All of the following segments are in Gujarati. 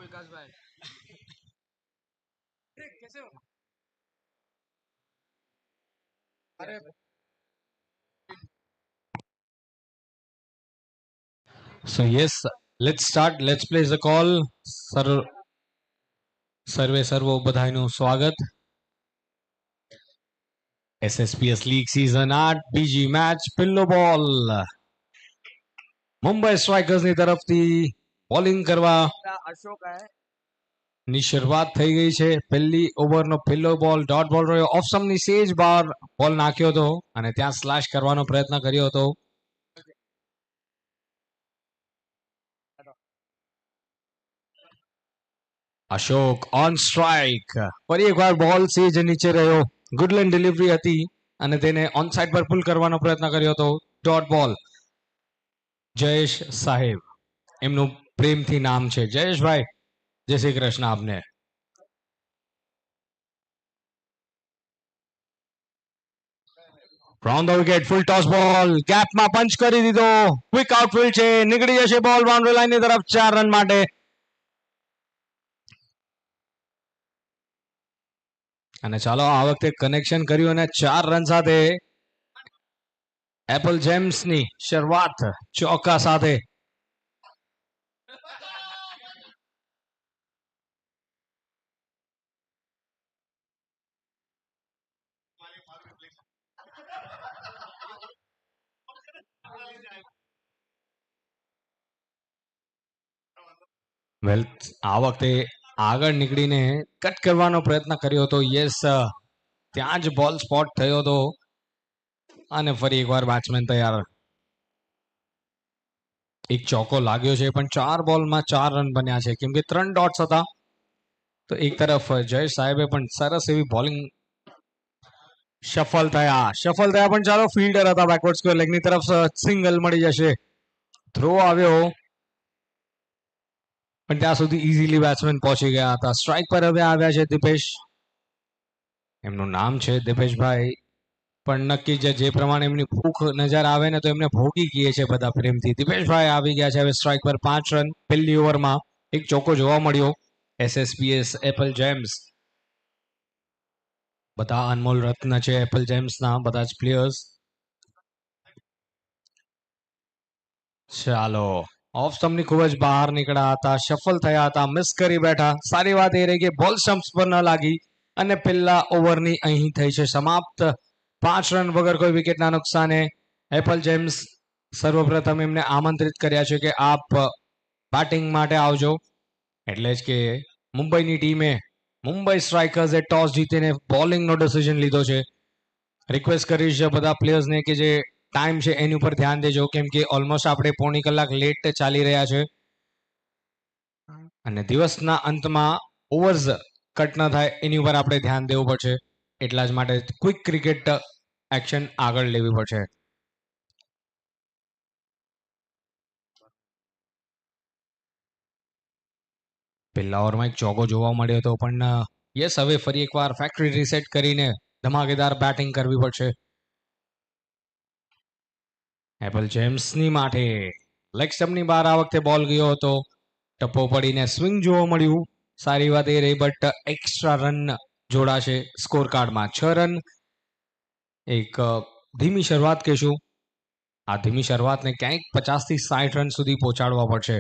विकास भाई कैसे हो? अरे So yes, let's start. Let's place the call. સર્વે સર્વો બધાનું સ્વાગત. SSPS લીગ સીઝન 8 બીજી મેચ પિલ્લો બોલ. મુંબઈ સ્ટ્રાઇકર્સની તરફથી બોલિંગ કરવા अशोक है ની શરૂઆત થઈ ગઈ છે. પહેલી ઓવરનો પિલ્લો બોલ ડોટ બોલ રહ્યો. ઓફ સ્ટમ્પની સેજ બહાર બોલ નાખ્યો હતો અને ત્યાં સ્લેશ કરવાનો પ્રયત્ન કર્યો હતો. Ashok on strike. ફરી એકવાર બોલ સેજ નીચે રહ્યો. ગુડલેન્ડ ડિલિવરી હતી અને તેને ઓન સાઇડ પર પુલ કરવાનો પ્રયત્ન કર્યો હતો. ડોટ બોલ. જયેશ સાહેબ એમનું પ્રેમથી નામ છે. જયેશભાઈ જય શ્રી કૃષ્ણ આપને. Round the wicket, full toss ball, ગેપમાં પંચ કરી દીધો. ક્વિક આઉટફિલ્ડ છે, નીકળી જશે બોલ બાઉન્ડ્રી લાઈન ની તરફ 4 રન માટે. અને ચાલો આ વખતે કનેક્શન કર્યું અને 4 રન સાથે એપલ જેમ્સ ની શરૂઆત ચોકા સાથે. વેલ આ વખતે આગળ નીકળીને કટ કરવાનો પ્રયત્ન કર્યો હતો. યસ, ત્યાં જ બોલ સ્પોટ થયો હતો અને ફરી એકવાર બેટ્સમેન તૈયાર. એક ચોકો લાગ્યો છે પણ 4 બોલમાં 4 રન બન્યા છે કેમ કે 3 ડોટ્સ હતા. તો એક તરફ જયેશ સાહેબે પણ સરસ એવી બોલિંગ સફળ થયા પણ ચાલો ફિલ્ડર હતા બેકવર્ડ સ્ક્વેર લેગની તરફ સિંગલ મળી જશે. થ્રો આવ્યો પણ ત્યાં સુધી ઇઝીલી બેટ્સમેન પહોંચી ગયા હતા. સ્ટ્રાઇક પર હવે આવ્યા છે દીપેશ. એમનું નામ છે દીપેશભાઈ પણ નક્કી જે પ્રમાણે એમની ભૂખ નજર આવે ને તો એમને ભોગી ગયે છે બધા પ્રેમથી. દીપેશભાઈ આવી ગયા છે હવે સ્ટ્રાઇક પર. 5 રન પહેલી ઓવરમાં. એક ચોકો જોવા મળ્યો. SSPS એપલ જેમ્સ બધા અનમોલ રત્ન છે એપલ જેમ્સના બધા જ પ્લેયર્સ. ચાલો ઓફ સ્ટમ્પની ખૂબ જ બહાર નીકળ્યા હતા, સફળ થયા હતા, મિસ કરી બેઠા. સારી વાત એ રહી કે બોલ સ્ટમ્પ્સ પર ન લાગી અને પહેલા ઓવરની અહીં થઈ છે સમાપ્ત. 5 રન વગર કોઈ વિકેટના નુકસાને. એપલ જેમ્સ સર્વપ્રથમ એમને આમંત્રિત કર્યા છે કે આપ બેટિંગ માટે આવજો. એટલે જ કે મુંબઈની ટીમે મુંબઈ સ્ટ્રાઇકર્સે ટોસ જીતીને બોલિંગનો ડિસિઝન લીધો છે. રિક્વેસ્ટ કરીશ બધા પ્લેયર્સને કે જે ટાઈમ છે એની ઉપર ધ્યાન દેજો કેમ કે ઓલમોસ્ટ આપણે પોણી કલાક લેટ ચાલી રહ્યા છે અને દિવસના અંતમાં ઓવર્સ કટ ન થાય એની ઉપર આપણે ધ્યાન દેવું પડશે. એટલા જ માટે ક્વિક ક્રિકેટ એક્શન આગળ લેવી પડશે. પહેલા ઓવરમાં એક ચોકો જોવા મળ્યો હતો પણ યસ હવે ફરી એકવાર ફેક્ટરી રીસેટ કરીને ધમાકેદાર બેટિંગ કરવી પડશે. એપલ જેમ્સની માટે લેગ સ્ટમ્પની બહાર આ વખતે બોલ ગયો હતો. ટપ્પો પડીને સ્વિંગ જોવા મળ્યું. સારી વાત એ રહી બટ એક્સ્ટ્રા રન જોડાશે સ્કોર કાર્ડમાં. 6 રન. એક ધીમી શરૂઆત કહેશું. આ ધીમી શરૂઆતને ક્યાંક 50 થી 60 રન સુધી પહોંચાડવા પડશે.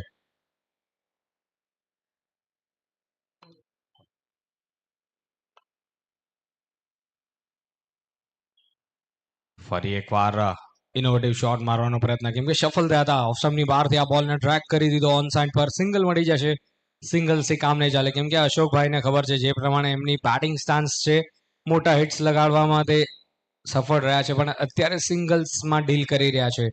ફરી એકવાર ઇનોવેટિવ શોટ મારવાનો પ્રયત્ન કેમ કે સફળ થયા હતા. ઓફ સ્ટમ્પની બહારથી આ બોલને ટ્રેક કરી દીધો. ઓન સાઇડ પર સિંગલ મળી જશે. સિંગલથી કામ નહીં ચાલે કેમ કે અશોકભાઈને ખબર છે જે પ્રમાણે એમની બેટિંગ સ્ટાન્સ છે મોટા હિટ્સ લગાડવામાં તે સફળ રહ્યા છે પણ અત્યારે સિંગલ્સમાં ડીલ કરી રહ્યા છે.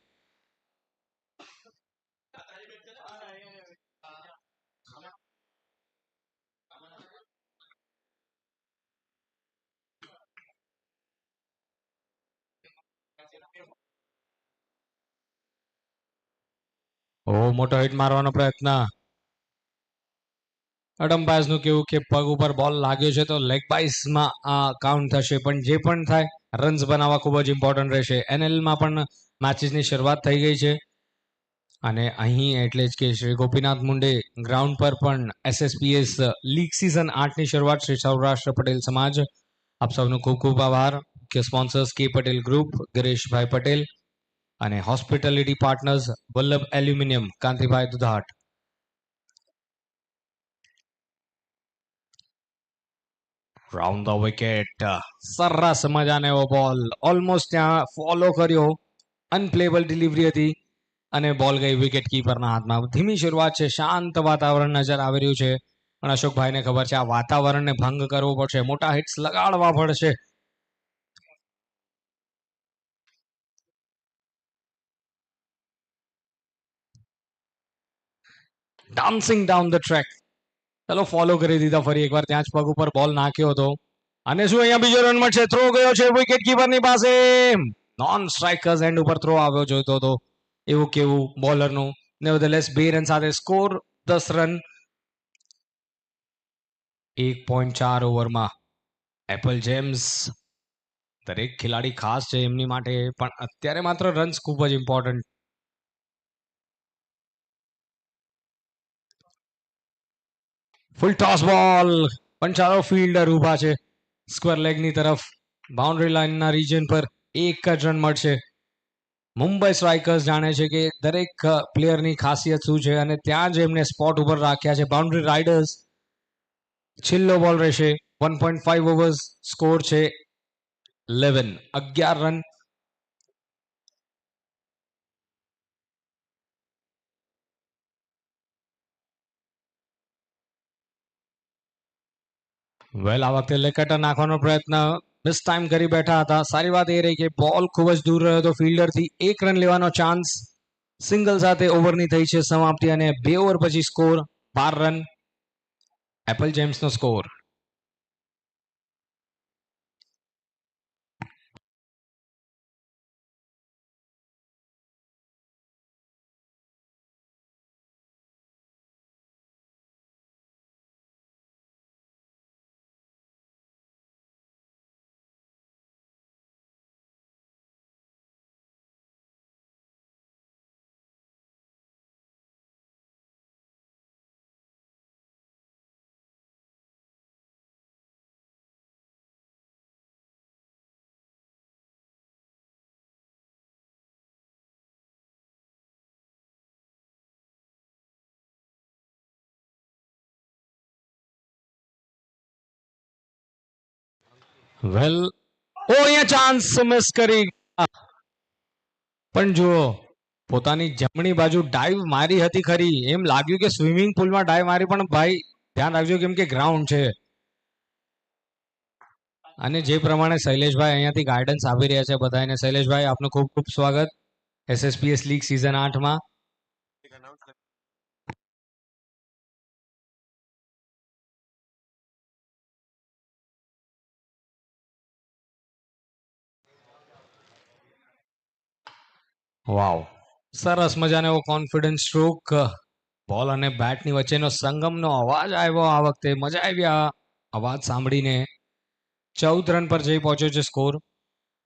મોટો હિટ મારવાનો પ્રયત્ન. અડમ્પાયર્સનું કેવું કે પગ ઉપર બોલ લાગ્યો છે તો લેગ બાઇસમાં આ કાઉન્ટ થશે પણ જે પણ થાય રન્સ બનાવવા ખૂબ જ ઇમ્પોર્ટન્ટ રહેશે. NLમાં પણ મેચીસની શરૂઆત થઈ ગઈ છે. અને અહીં એટલે જ કે શ્રી ગોપીનાથ મુંડે ગ્રાઉન્ડ પર પણ SSPS લીગ સિઝન 8 ની શરૂઆત શ્રી સૌરાષ્ટ્ર પટેલ સમાજ આપ સૌનો ખૂબ ખૂબ આભાર કે sponsors K Patel group Girishbhai Patel અને hospitality partners Vallabh aluminium Kantibhai Dudhat. Round the wicket, સરસ મજાનો એવો બોલ, ઓલમોસ્ટ ત્યાં ફોલો કર્યો, અનપ્લેબલ ડિલિવરી હતી અને બોલ ગઈ વિકેટ કીપરના હાથમાં. ધીમી શરૂઆત છે, શાંત વાતાવરણ નજર આવી રહ્યું છે, પણ અશોકભાઈને ખબર છે આ વાતાવરણને ભંગ કરવો પડશે, મોટા હિટ્સ લગાડવા પડશે. ડાન્સિંગ ડાઉન ધ ટ્રેક, ચલો ફોલો કરી દીધા ફરી એકવાર, ત્યાં જ પગ ઉપર બોલ નાખ્યો હતો અને શું અહીંયા બીજો રન મળશે? થ્રો ગયો છે વિકેટ કીપરની પાસે, નોન સ્ટ્રાઇકર્સ એન્ડ ઉપર થ્રો આવ્યો જોઈતો હતો એવું કેવું બોલરનું. નેવરધેલેસ 2 રન સાથે સ્કોર 10 રન 1.4 ઓવરમાં. એપલ જેમ્સ દરેક ખેલાડી ખાસ છે એમની માટે, પણ અત્યારે માત્ર રન્સ ખૂબ જ ઇમ્પોર્ટન્ટ. ફૂલ ટોસ બોલ, પણ ચાલો ફિલ્ડર ઊભા છે સ્ક્વેર લેગની તરફ, બાઉન્ડ્રી લાઇનના રીજન પર એક જ રન મળશે. મુંબઈ સ્ટ્રાઇકર્સ જાણે છે કે દરેક પ્લેયરની ખાસિયત શું છે અને ત્યાં જ એમને સ્પોટ ઉપર રાખ્યા છે. બાઉન્ડ્રી રાઇડર્સ, છેલ્લો બોલ રહેશે, 1.5 ઓવર્સ, સ્કોર છે 11 રન. વેલ આ વખતે લેકટર નાખવાનો પ્રયત્ન મિસ ટાઈમ કરી બેઠા હતા. સારી વાત એ રહી કે બોલ ખૂબ જ દૂર રહ્યો હતો ફિલ્ડરથી, 1 રન લેવાનો ચાન્સ. સિંગલ સાથે ઓવરની થઈ છે સમાપ્તિ અને 2 ઓવર પછી સ્કોર 12 રન. એપલ જેમ્સનો સ્કોર. વેલ ઓ અહીંયા ચાન્સ મિસ કરી, પણ જુઓ પોતાની જમણી બાજુ ડાઈવ મારી હતી ખરી, એમ લાગ્યું કે સ્વિમિંગ પુલમાં ડાઈવ મારી, પણ ભાઈ ધ્યાન રાખજો કેમ કે ગ્રાઉન્ડ છે. અને જે પ્રમાણે શૈલેષભાઈ અહીંયાથી ગાઈડન્સ આપી રહ્યા છે બધાને, શૈલેષભાઈ આપનું ખૂબ ખૂબ સ્વાગત SSPS લીગ સિઝન 8 માં. વાવ, સરસ મજાનો એવો કોન્ફિડન્સ સ્ટ્રોક, બોલ અને બેટની વચ્ચેનો સંગમનો અવાજ આવ્યો આ વખતે, મજા આવી આ અવાજ સાંભળીને. 14 રન પર જઈ પહોંચ્યો છે સ્કોર.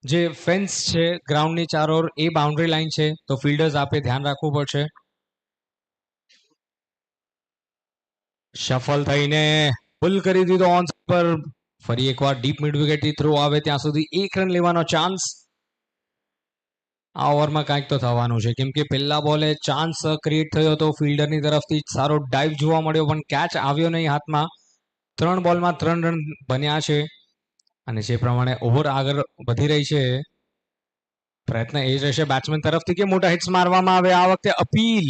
જે ફેન્સ છે ગ્રાઉન્ડની ચારોર એ બાઉન્ડ્રી લાઈન છે, તો ફિલ્ડર્સ આપે ધ્યાન રાખવું પડશે. શફલ થઈને પુલ કરી દીધો ઓન પર, ફરી એકવાર ડીપ મિડ વિકેટથી થ્રો આવે ત્યાં સુધી 1 રન લેવાનો ચાન્સ. આ ઓવરમાં કાંઈક તો થવાનું છે કેમ કે પહેલા બોલે ચાન્સ ક્રિએટ થયો હતો ફિલ્ડરની તરફથી, સારો ડાઈવ જોવા મળ્યો પણ કેચ આવ્યો નહીં હાથમાં. 3 બોલમાં 3 રન બન્યા છે અને જે પ્રમાણે ઓવર આગળ વધી રહી છે, પ્રયત્ન એ જ રહેશે બેટ્સમેન તરફથી કે મોટા હિટ્સ મારવામાં આવે. આ વખતે અપીલ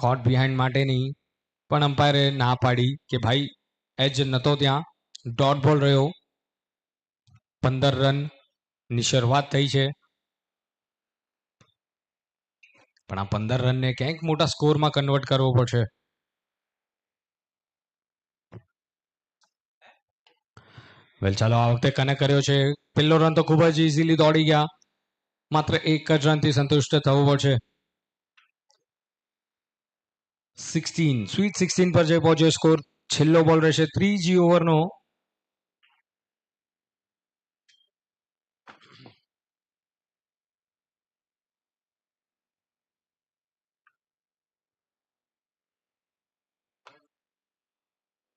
કોટ બિહાઇન્ડ માટેની, પણ અમ્પાયરે ના પાડી કે ભાઈ એજ નતો ત્યાં, ડોટ બોલ રહ્યો. 15 રન ની શરૂઆત થઈ છે, પણ આ 15 રનને ક્યાંક મોટા સ્કોરમાં કન્વર્ટ કરવો પડશે. વેલ ચાલો આ વખતે કનેક્ટ કર્યો છે, પહેલો રન તો ખૂબ જ ઇઝીલી દોડી ગયા, માત્ર 1 જ રનથી સંતુષ્ટ થવું પડશે. 16 સ્વીટ 16 પર જઈ પહોંચ્યો સ્કોર. છેલ્લો બોલ રહેશે ત્રીજી ઓવરનો.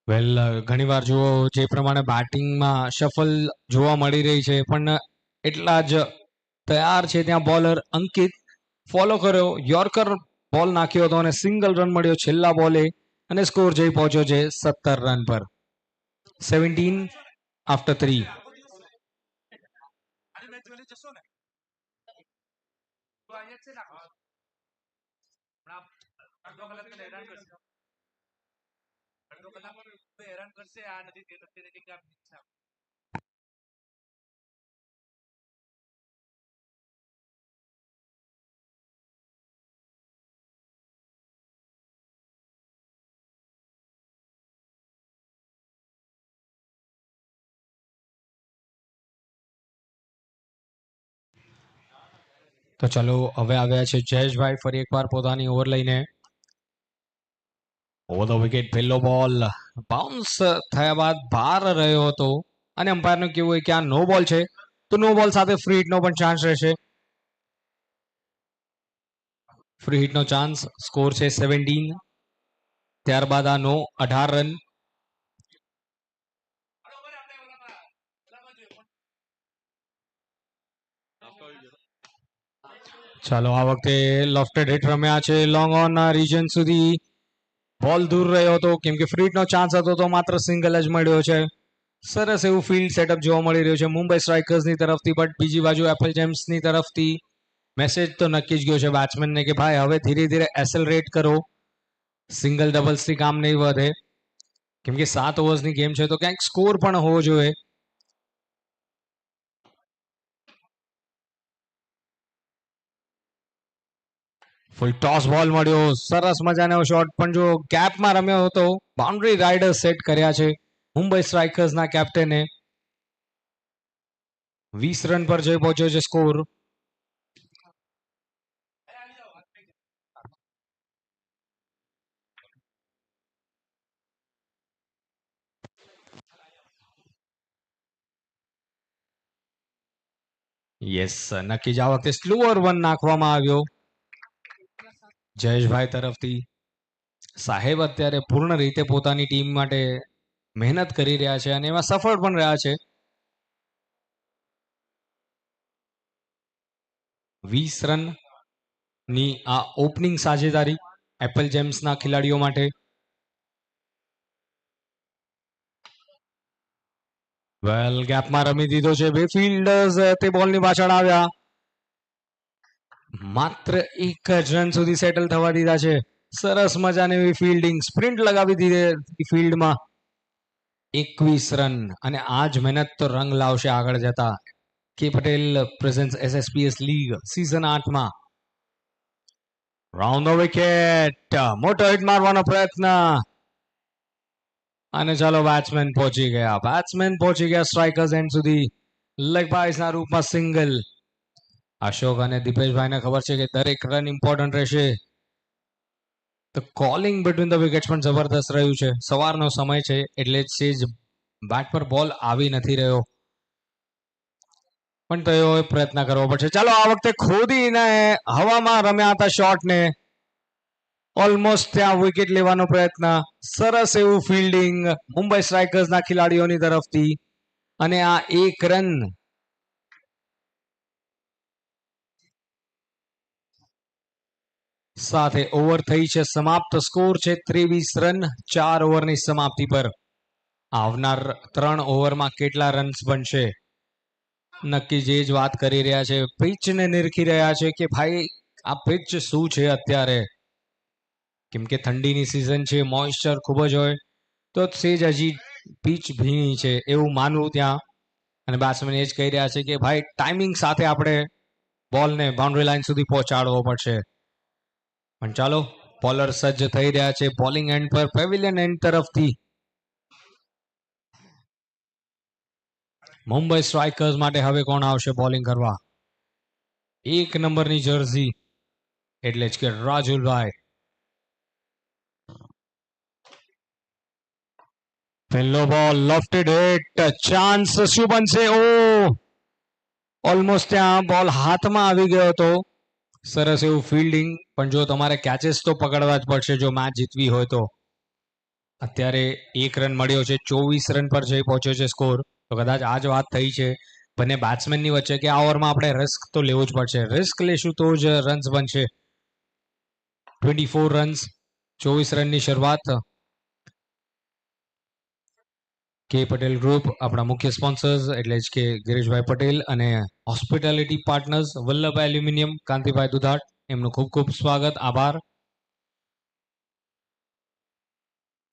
વેલ ઘણીવાર જુઓ જે પ્રમાણે બેટિંગમાં શફલ જોવા મળી રહી છે, પણ એટલા જ તૈયાર છે ત્યાં બોલર અંકિત ફોલો કર્યો, યોર્કર બોલ નાખ્યો હતો અને સિંગલ રન મળ્યો છેલ્લા બોલે અને સ્કોર જઈ પહોંચ્યો છે 17 રન પર. 17 after 3. હેરાન કરશે આ નથી તે નથી કે તો ચલો હવે આવ્યા છે જયેશભાઈ ફરી એકવાર પોતાની ઓવર લઈને. ઓવર ધ વિકેટ પહેલો બોલ બાઉન્સ થયા બાદ બહાર રહ્યો હતો અને અમ્પાયરનું કેવું હોય કે આ નો બોલ છે, તો નો બોલ સાથે ફ્રી હિટનો પણ ચાન્સ રહેશે. ફ્રી હિટનો ચાન્સ, સ્કોર છે 17. ત્યારબાદ આ નો 18 રન. ચાલો આ વખતે લોફ્ટેડ હિટ રમ્યા છે લોંગ ઓન રીજન સુધી. બોલ દૂર રહ્યો હતો કેમ કે ફ્રી હિટનો ચાન્સ હતો તો માત્ર સિંગલ જ મળ્યો છે. સરસ એવું ફિલ્ડ સેટઅપ જોવા મળી રહ્યું છે મુંબઈ સ્ટ્રાઇકર્સની તરફથી, બટ બીજી બાજુ એપલ જેમ્સની તરફથી મેસેજ તો નક્કી જ ગયો છે બેટ્સમેનને કે ભાઈ હવે ધીરે ધીરે એસેલરેટ કરો, સિંગલ ડબલ્સથી કામ નહીં વધે, કેમ કે 7 ઓવર્સની ગેમ છે તો ક્યાંક સ્કોર પણ હોવો જોઈએ. ફૂલ ટોસ બોલ મળ્યો, સરસ મજાનો શોટ, પણ જો ગેપમાં રમ્યો હતો. બાઉન્ડ્રી રાઇડર સેટ કર્યા છે મુંબઈ સ્ટ્રાઇકર્સના કેપ્ટને. 20 રન પર જઈ પહોંચ્યો છે સ્કોર. યસ, નક્કી જ આ વખતે સ્લોઅર વન નાખવામાં આવ્યો જયેશભાઈ તરફથી. સાહેબ અત્યારે પૂર્ણ રીતે પોતાની ટીમ માટે મહેનત કરી રહ્યા છે અને એમાં સફળ પણ રહ્યા છે. 20 રન ની આ ઓપનિંગ સાજેદારી એપલ જેમ્સના ખેલાડીઓ માટે. વેલ ગેપમાં રમી દીધો છે, બે ફિલ્ડર્સ તે બોલની પાછળ આવ્યા, માત્ર એક જ રન સુધી સેટલ થવા દીધા છે. સરસ મજાની એવી ફિલ્ડિંગ, સ્પ્રિન્ટ લગાવી દીધી ફિલ્ડમાં. 21 રન અને આ જ મહેનત તો રંગ લાવશે આગળ જતા. કે Patel presence SSPS league season 8 માં. રાઉન્ડ ધ વિકેટ, મોટો હિટ મારવાનો પ્રયત્ન અને ચાલો બેટ્સમેન પહોંચી ગયા સ્ટ્રાઇકર્સ એન્ડ સુધી. લેગ બાયસના રૂપમાં સિંગલ. અશોક અને દીપેશભાઈને ખબર છે કે દરેક રન ઇમ્પોર્ટન્ટ રહેશે. તો કોલિંગ બિટવીન ધ વિકેટ્સ પણ જબરદસ્ત રહ્યું છે. સવારનો સમય છે એટલે સેજ બેટ પર બોલ આવી નથી રહ્યો, પણ તો એવો પ્રયત્ન કરવો પડશે. ચાલો આ વખતે ખોદીને હવામાં રમ્યા હતા શોટને, ઓલમોસ્ટ ત્યાં વિકેટ લેવાનો પ્રયત્ન. સરસ એવું ફિલ્ડિંગ મુંબઈ સ્ટ્રાઇકર્સના ખેલાડીઓની તરફથી અને આ 1 રન સાથે ઓવર થઈ છે સમાપ્ત. સ્કોર છે 23 રન 4 ઓવરની સમાપ્તિ પર. આવનાર 3 ઓવરમાં કેટલા રન્સ બનશે નક્કી જે જ વાત કરી રહ્યા છે. પિચને નિરખી રહ્યા છે કે ભાઈ આ પિચ શું છે અત્યારે, કેમ કે ઠંડીની સિઝન છે, મોઇશ્ચર ખૂબ જ હોય તો સેજ હજી પીચ ભીની છે એવું માનવું ત્યાં. અને બેટ્સમેન એ જ કહી રહ્યા છે કે ભાઈ ટાઈમિંગ સાથે આપણે બોલને બાઉન્ડ્રી લાઈન સુધી પહોંચાડવો પડશે. પણ ચાલો બોલર સજ્જ થઈ રહ્યા છે બોલિંગ એન્ડ પર, પેવિલિયન એન્ડ તરફથી. મુંબઈ સ્ટ્રાઇકર્સ માટે હવે કોણ આવશે બોલિંગ કરવા? 1 નંબરની જર્સી એટલે જ કે રાજુલભાઈ. પહેલો બોલ લોફ્ટેડ હિટ, ચાન્સ શું બનશે? ઓ ઓલમોસ્ટ ત્યાં બોલ હાથમાં આવી ગયો હતો. સરસ એવું ફિલ્ડિંગ, પણ જો તમારે કેચેસ તો પકડવા જ પડશે જો મેચ જીતવી હોય તો. અત્યારે 1 રન મળ્યો છે, 24 રન પર જઈ પહોંચ્યો છે સ્કોર. તો કદાચ આ જ વાત થઈ છે બંને બેટ્સમેનની વચ્ચે કે આ ઓવરમાં આપણે રિસ્ક તો લેવું જ પડશે, રિસ્ક લેશું તો જ રન્સ બનશે. 24 રન્સ, 24 રનની શરૂઆત. કે પટેલ ગ્રુપ આપણા મુખ્ય સ્પોન્સર્સ એટલે જ કે ગિરીશભાઈ પટેલ અને hospitality partners Vallabhbhai aluminium Kantibhai Dudhat, એમનું ખૂબ ખૂબ સ્વાગત, આભાર.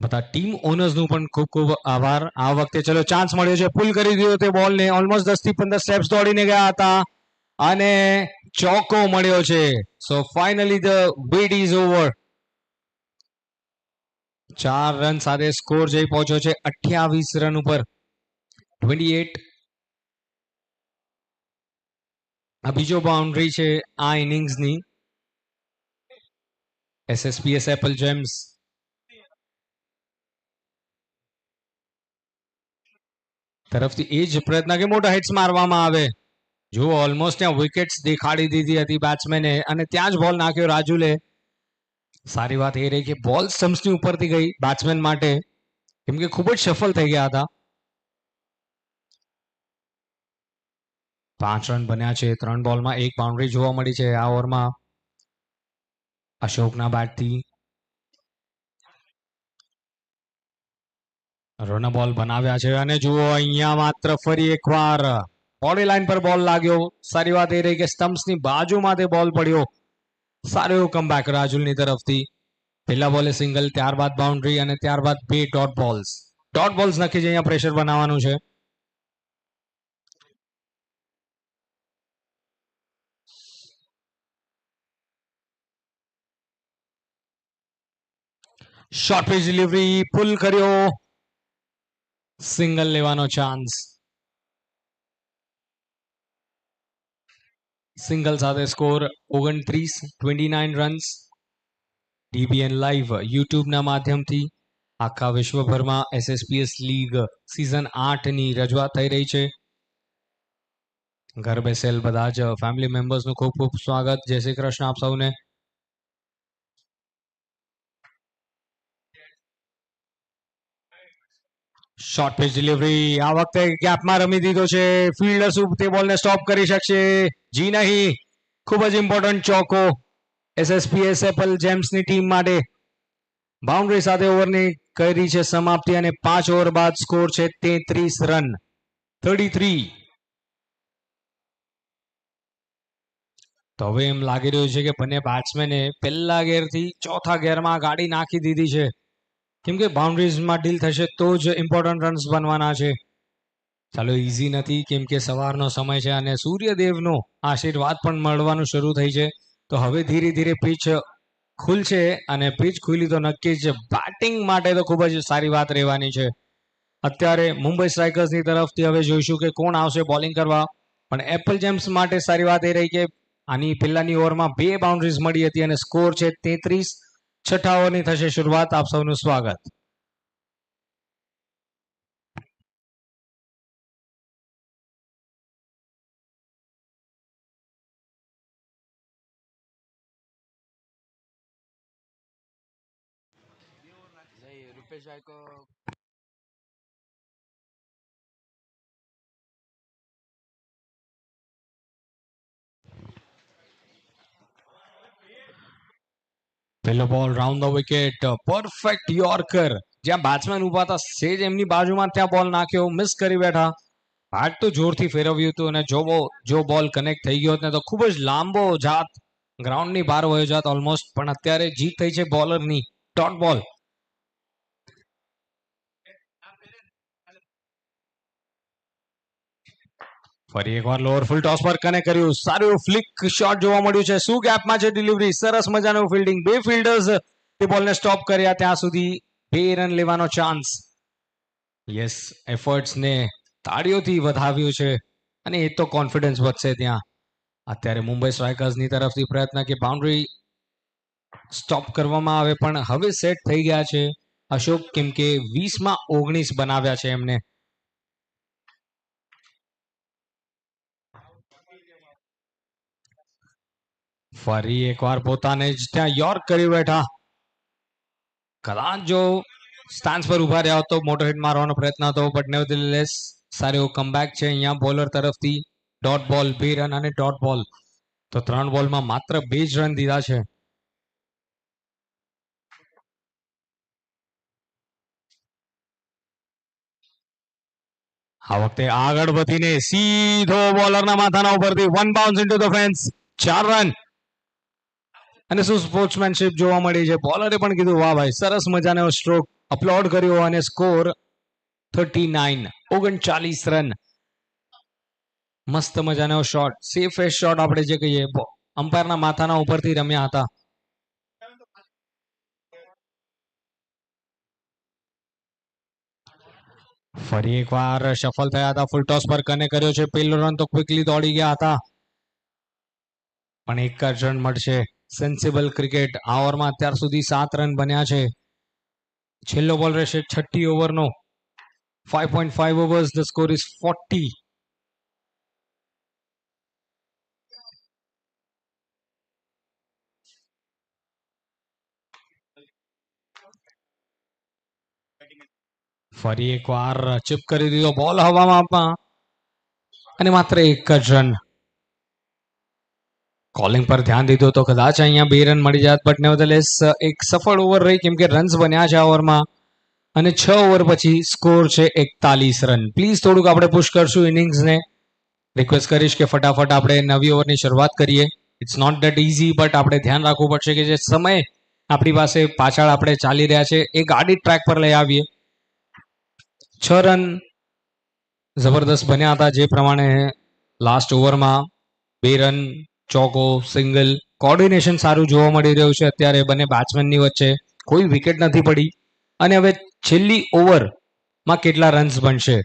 બધા ટીમ ઓનર્સનું પણ ખૂબ ખૂબ આભાર. આ વખતે ચલો ચાન્સ મળ્યો છે, પુલ કરી દીધો તે બોલને, ઓલમોસ્ટ 10 થી 15 સ્ટેપ્સ દોડીને ગયા હતા અને ચોકો મળ્યો છે. So finally the wait is over. 4 run સાથે સ્કોર જઈ પહોંચ્યો છે 28 રન ઉપર, 28. આ બીજો બાઉન્ડ્રી છે આ ઇનિંગ્સની એસએસપીએસ એપલ જેમ્સ. તરફથી એ જ પ્રયત્ન કે મોટા હિટ્સ મારવામાં આવે. જો ઓલમોસ્ટ ત્યાં વિકેટ્સ દેખાડી દીધી હતી બેટ્સમેને અને ત્યાં જ બોલ નાખ્યો રાજુલે. સારી વાત એ રહી કે બોલ સ્ટમ્પ્સની ઉપરથી ગઈ બેટ્સમેન માટે, કેમ કે ખૂબ જ સફળ થઈ ગયા હતા. 5 રન બન્યા છે, 3 બોલમાં 1 બાઉન્ડ્રી જોવા મળી છે આ ઓવરમાં અશોકના બેટથી. રન બોલ બનાવ્યા છે અને જુઓ અહીંયા માત્ર ફરી એકવાર બોડી લાઈન પર બોલ લાગ્યો. સારી વાત એ રહી કે સ્ટમ્પ્સની બાજુમાં તે બોલ પડ્યો. સારું એવું કમબેક રાજુલની તરફથી. પહેલા બોલે સિંગલ, ત્યારબાદ બાઉન્ડ્રી અને ત્યારબાદ 2 ડોટ બોલ્સ. ડોટ બોલ્સ નક્કી છે, અહીંયા પ્રેશર બનાવવાનું છે. શોર્ટ પીચ ડિલિવરી, પુલ કર્યો, સિંગલ લેવાનો ચાન્સ. સિંગલ સાથે સ્કોર 29 રન્સ. ડીબીએન લાઈવ યુટ્યુબના માધ્યમથી આખા વિશ્વભરમાં એસએસપીએસ લીગ સિઝન 8ની રજૂઆત થઈ રહી છે. ઘર બેસેલ બધા જ ફેમિલી મેમ્બર્સનું ખૂબ ખૂબ સ્વાગત. જય શ્રી કૃષ્ણ આપ સૌને. શોર્ટ પીચ ડિલિવરી, આ વખતે ગેપમાં રમી દીધો છે. ફિલ્ડર શું તે બોલને સ્ટોપ કરી શકશે? જી નહીં. ખૂબ જ ઇમ્પોર્ટન્ટ ચોકો એસએસપીએસ એપલ જેમ્સની ટીમ માટે. બાઉન્ડ્રી સાથે ઓવરની કરી છે સમાપ્તિ અને 5 ઓવર બાદ સ્કોર છે 33 રન, 33. તો હવે એમ લાગી રહ્યું છે કે બંને બેટ્સમેને પહેલા ગેરથી ચોથા ગેરમાં ગાડી નાખી દીધી છે, કેમ કે બાઉન્ડ્રીઝમાં ડીલ થશે તો જ ઇમ્પોર્ટન્ટ રન્સ બનવાના છે. ચાલો ઇઝી નથી, કેમ કે સવારનો સમય છે અને સૂર્યદેવનો આશીર્વાદ પણ મળવાનું શરૂ થઈ છે. તો હવે ધીરે ધીરે પિચ ખુલશે અને પિચ ખુલી તો નક્કી જ બેટિંગ માટે તો ખૂબ જ સારી વાત રહેવાની છે. અત્યારે મુંબઈ સ્ટ્રાઇકર્સની તરફથી હવે જોઈશું કે કોણ આવશે બોલિંગ કરવા. પણ એપલ જેમ્સ માટે સારી વાત એ રહી કે આની પહેલાની ઓવરમાં 2 બાઉન્ડ્રીઝ મળી હતી અને સ્કોર છે 33. 6 ઓવરની થશે શરૂઆત. આપ સૌનું સ્વાગત. રૂપેશભાઈ કો પહેલો બોલ round the wicket, perfect yorker. જ્યાં બેટ્સમેન ઉભા હતા સેજ એમની બાજુમાં ત્યાં બોલ નાખ્યો, મિસ કરી બેઠા. બેટ તો જોરથી ફેરવ્યું હતું અને જો બોલ કનેક્ટ થઈ ગયો ને તો ખૂબ જ લાંબો જાત ગ્રાઉન્ડની બહાર વયો જાત ઓલમોસ્ટ. પણ અત્યારે જીત થઈ છે બોલરની. ડોટ બોલ. ફરી એકવાર લોઅર ફૂલ ટોસ પર કનેક્ટ કર્યું. સારું ફ્લિક શોટ જોવા મળ્યું છે. શું ગેપમાં છે ડિલિવરી, સરસ મજાનું ફિલ્ડિંગ. 2 ફિલ્ડર્સ તે બોલને સ્ટોપ કર્યા. ત્યાં સુધી 2 રન લેવાનો ચાન્સ. યસ, એફર્ટ્સને તાળીઓથી વધાવ્યું છે અને એ તો કોન્ફિડન્સ વધશે ત્યાં. અત્યારે મુંબઈ સ્ટ્રાઇકર્સની તરફથી પ્રયત્ન કે બાઉન્ડ્રી સ્ટોપ કરવામાં આવે, પણ હવે સેટ થઈ ગયા છે અશોક, કેમ કે 20માં 19 બનાવ્યા છે એમને. ફરી એકવાર પોતાને જ ત્યાં યોર્ક કરી બેઠા. કદાચ જો સ્ટાન્સ પર ઉભા રહ્યા હોત તો મોટો હિટ મારવાનો પ્રયત્ન હતો, બટ નેવરધેલેસ સારો એવો કમબેક છે અહીંયા બોલર તરફથી. ડોટ બોલ, 2 રન અને ડોટ બોલ. તો 3 બોલમાં માત્ર 2 જ રન દીધા છે. આ વખતે આગળ વધીને સીધો બોલરના માથાના ઉપરથી 1 bounce into the fans. 4 run. અને શું સ્પોર્ટ્સમેનશિપ જોવા મળી છે. બોલરે પણ કીધું વાહ ભાઈ, સરસ મજાનો સ્ટ્રોક અપલોડ કર્યો અને સ્કોર 39, 39 રન. મસ્ત મજાનો શોટ, સેફેસ્ટ શોટ આપણે જે કહીએ, અમ્પાયરના માથાના ઉપરથી રમ્યા હતા. ફરી એકવાર સફળ થયા હતા, ફૂલ ટોસ પર કનેક્ટ કર્યો છે. પહેલો રન તો ક્વિકલી દોડી ગયા હતા, પણ એક જ રન મળશે. Sensible cricket. આ ઓવરમાં અત્યાર સુધી 7 રન બન્યા છે. છેલ્લો બોલ રહેશે 6ઠ્ઠી ઓવરનો. 5.5 overs, the score is 40. ફરી એકવાર ચિપ કરી દીધો બોલ હવામાં, અને માત્ર એક જ રન. કોલિંગ પર ધ્યાન દીધું તો કદાચ અહીંયા 2 રન મળી જાત, બટ નેવરધેલેસ એક સફળ ઓવર રહી, કેમ કે રન્સ બન્યા છે આ ઓવરમાં. અને 6 ઓવર પછી સ્કોર છે 41 રન. પ્લીઝ થોડુંક આપણે પુશ કરશું ઇનિંગ્સને. રિક્વેસ્ટ કરીશ કે ફટાફટ આપણે નવી ઓવરની શરૂઆત કરીએ. It's not that easy, but આપણે ધ્યાન રાખવું પડશે કે જે સમય આપણી પાસે પાછળ આપણે ચાલી રહ્યા છે એ ગાડી ટ્રેક પર લઈ આવીએ. 6 રન જબરદસ્ત બન્યા હતા, જે પ્રમાણે લાસ્ટ ઓવરમાં 2 રન, ચોકો, સિંગલ. કોર્ડિનેશન સારું જોવા મળી રહ્યું છે અત્યારે બંને બેટ્સમેનની વચ્ચે. કોઈ વિકેટ નથી પડી. અને હવે છેલ્લી ઓવરમાં કેટલા રન્સ બનશે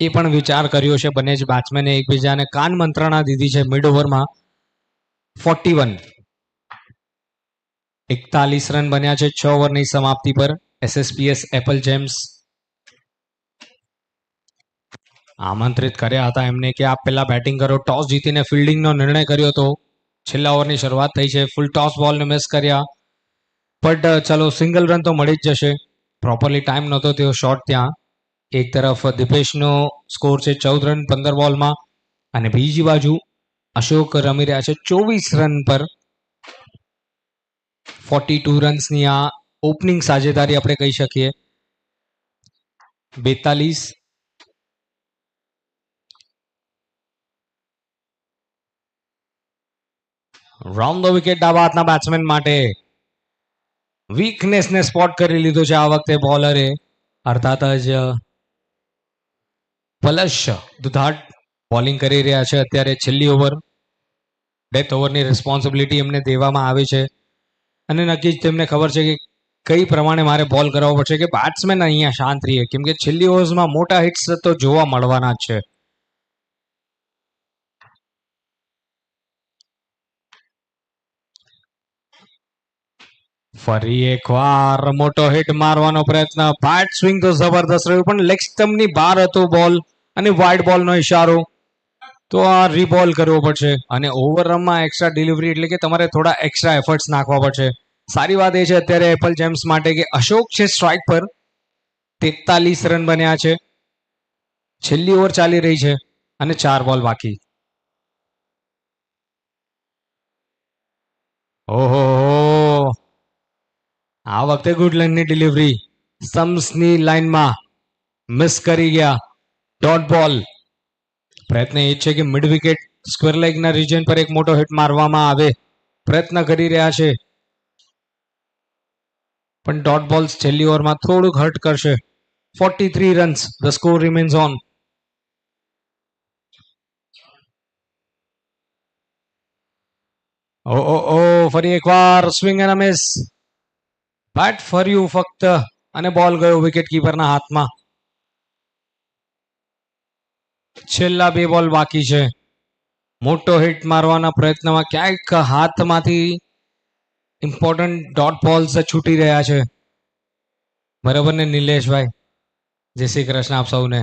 એ પણ વિચાર કર્યો છે બંને જ બેટ્સમેને. એકબીજાને કાન મંત્રણા દીધી છે મિડ ઓવરમાં. 41, 41 રન બન્યા છે 6 ઓવરની સમાપ્તિ પર. SSPS એપલ જેમ્સ આમંત્રિત કર્યા હતા એમને કે આપ પહેલા બેટિંગ કરો. ટોસ જીતીને ફિલ્ડિંગનો નિર્ણય કર્યો હતો. છેલ્લા ઓવરની શરૂઆત થઈ છે. ફૂલ ટોસ બોલને મિસ કર્યા, બટ ચલો સિંગલ રન તો મળી જ જશે. પ્રોપરલી ટાઈમ નહોતો તેઓ શોટ ત્યાં. એક તરફ દિપેશનો સ્કોર છે 14 રન 15 બોલમાં, અને બીજી બાજુ અશોક રમી રહ્યા છે 24 રન પર. 42 રન્સની આ ઓપનિંગ સાજેદારી આપણે કહી શકીએ. 42. રાઉન્ડ ધ વિકેટ ડાબા હાથના બેટ્સમેન માટે. વીકનેસને સ્પોટ કરી લીધો છે આ વખતે બોલરે, અર્થાત જ પલશ દુધાટ બોલિંગ કરી રહ્યા છે અત્યારે. છેલ્લી ઓવર, ડેથ ઓવરની રિસ્પોન્સિબિલિટી એમને દેવામાં આવી છે, અને નક્કી જ તેમને ખબર છે કે કઈ પ્રમાણે મારે બોલ કરાવવો પડશે કે બેટ્સમેન અહીંયા શાંત રહીએ, કેમ કે છેલ્લી ઓવર્સમાં મોટા હિટ્સ તો જોવા મળવાના જ છે. ફરી એકવાર મોટો હિટ મારવાનો પ્રયત્ન. બેટ સ્વિંગ તો જબરદસ્ત રહ્યું, પણ લેગ સ્ટમ્પની બહાર હતો બોલ, અને વાઇડ બોલનો ઇશારો. તો આ રીબોલ કરવો પડશે, અને ઓવરમાં એક્સ્ટ્રા ડિલિવરી એટલે કે તમારે થોડા એક્સ્ટ્રા એફર્ટ્સ નાખવા પડશે. સારી વાત એ છે અત્યારે એપલ જેમ્સ માટે કે અશોક છે સ્ટ્રાઇક પર. 43 રન બન્યા છે. છેલ્લી ઓવર ચાલી રહી છે અને 4 બોલ બાકી. ઓહો, આ વખતે ગુડ લાઇનની ડિલિવરી સ્ટમ્પ્સની લાઇનમાં મિસ કરી ગયા. ડોટ બોલ. પ્રયત્ન એ છે કે મિડ વિકેટ સ્ક્વેર લેગના રિજન પર એક મોટો હિટ મારવામાં આવે. પ્રયત્ન કરી રહ્યા છે, પણ ડોટ બોલ્સ છેલ્લી ઓવરમાં થોડુંક હર્ટ કરશે. 43 runs, the score remains on. Oh ફરી એકવાર સ્વિંગ અને મિસ. બેટ ફર્યું ફક્ત, અને બોલ ગયો વિકેટ કીપરના હાથમાં. છેલ્લા 2 બોલ બાકી છે. મોટો હિટ મારવાના પ્રયત્નમાં ક્યાંક હાથમાંથી ઇમ્પોર્ટન્ટ ડોટ બોલ્સ છૂટી રહ્યા છે. બરાબર ને નિલેશભાઈ? જય શ્રી કૃષ્ણ આપ સૌને.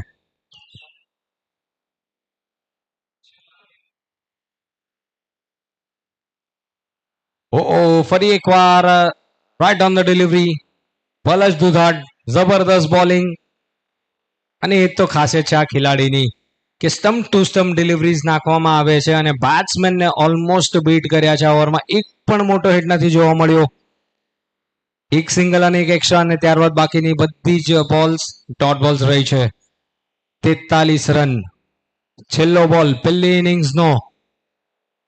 ફરી એકવાર રાઇટ ઓન ધ ડિલિવરી. પલશ દુધાટ જબરદસ્ત બોલિંગ. અને એ તો ખાસિયત છે આ ખેલાડીની કે સ્ટમ્પ ટુ સ્ટમ્પ ડિલિવરીઝ નાખવામાં આવે છે અને બેટ્સમેનને ઓલમોસ્ટ બીટ કર્યા છે. આ ઓવરમાં એક પણ મોટો હિટ નથી જોવા મળ્યો. એક સિંગલ અને એક એક્સ્ટ્રા અને ત્યારબાદ બાકીની બધી જ બોલ્સ ડોટ બોલ્સ રહી છે. 43 રન. છેલ્લો બોલ પહેલી ઇનિંગ્સનો.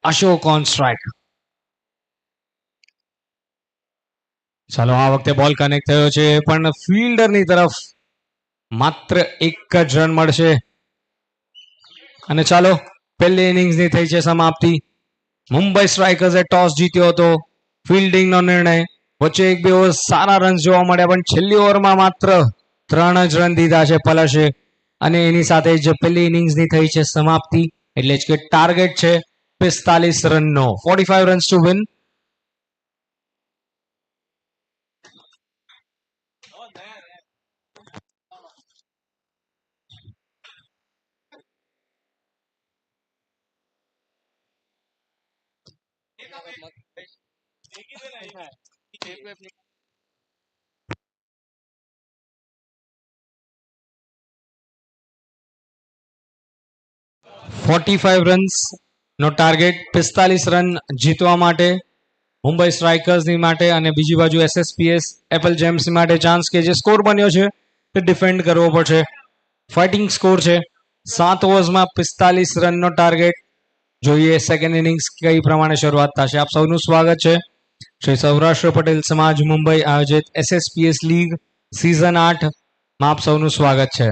Ashok on strike. ચાલો આ વખતે બોલ કનેક્ટ થયો છે પણ ફિલ્ડરની તરફ માત્ર એક જ રન મળશે. અને ચાલો પહેલી ઇનિંગ્સની થઈ છે સમાપ્તિ. મુંબઈ સ્ટ્રાઇકર્સે ટોસ જીત્યો હતો. ફિલ્ડિંગનો નિર્ણય. વચ્ચે એક બે ઓવર સારા રન જોવા મળ્યા પણ છેલ્લી ઓવરમાં માત્ર 3 જ રન દીધા છે પલશે. અને એની સાથે જ પહેલી ઇનિંગ્સની થઈ છે સમાપ્તિ. એટલે જ કે ટાર્ગેટ છે 45 રનનો. 45 રન્સ ટુ વિન. રન્સ નો ટાર્ગેટ. 45 રન જીતવા માટે મુંબઈ સ્ટ્રાઇકર્સની માટે અને બીજી બાજુ એસએસપીએસ એપલ જેમ્સ માટે ચાન્સ કે જે સ્કોર બન્યો છે તે ડિફેન્ડ કરવો પડશે. ફાઇટિંગ સ્કોર છે. 7 ઓવર્સમાં 45 રનનો ટાર્ગેટ. જોઈએ સેકન્ડ ઇનિંગ્સ કઈ પ્રમાણે શરૂઆત થશે. આપ સૌનું સ્વાગત છે શ્રી સૌરાષ્ટ્ર પટેલ સમાજ મુંબઈ આયોજિત એસએસપીએસ લીગ સિઝન 8 માં આપ સૌનું સ્વાગત છે.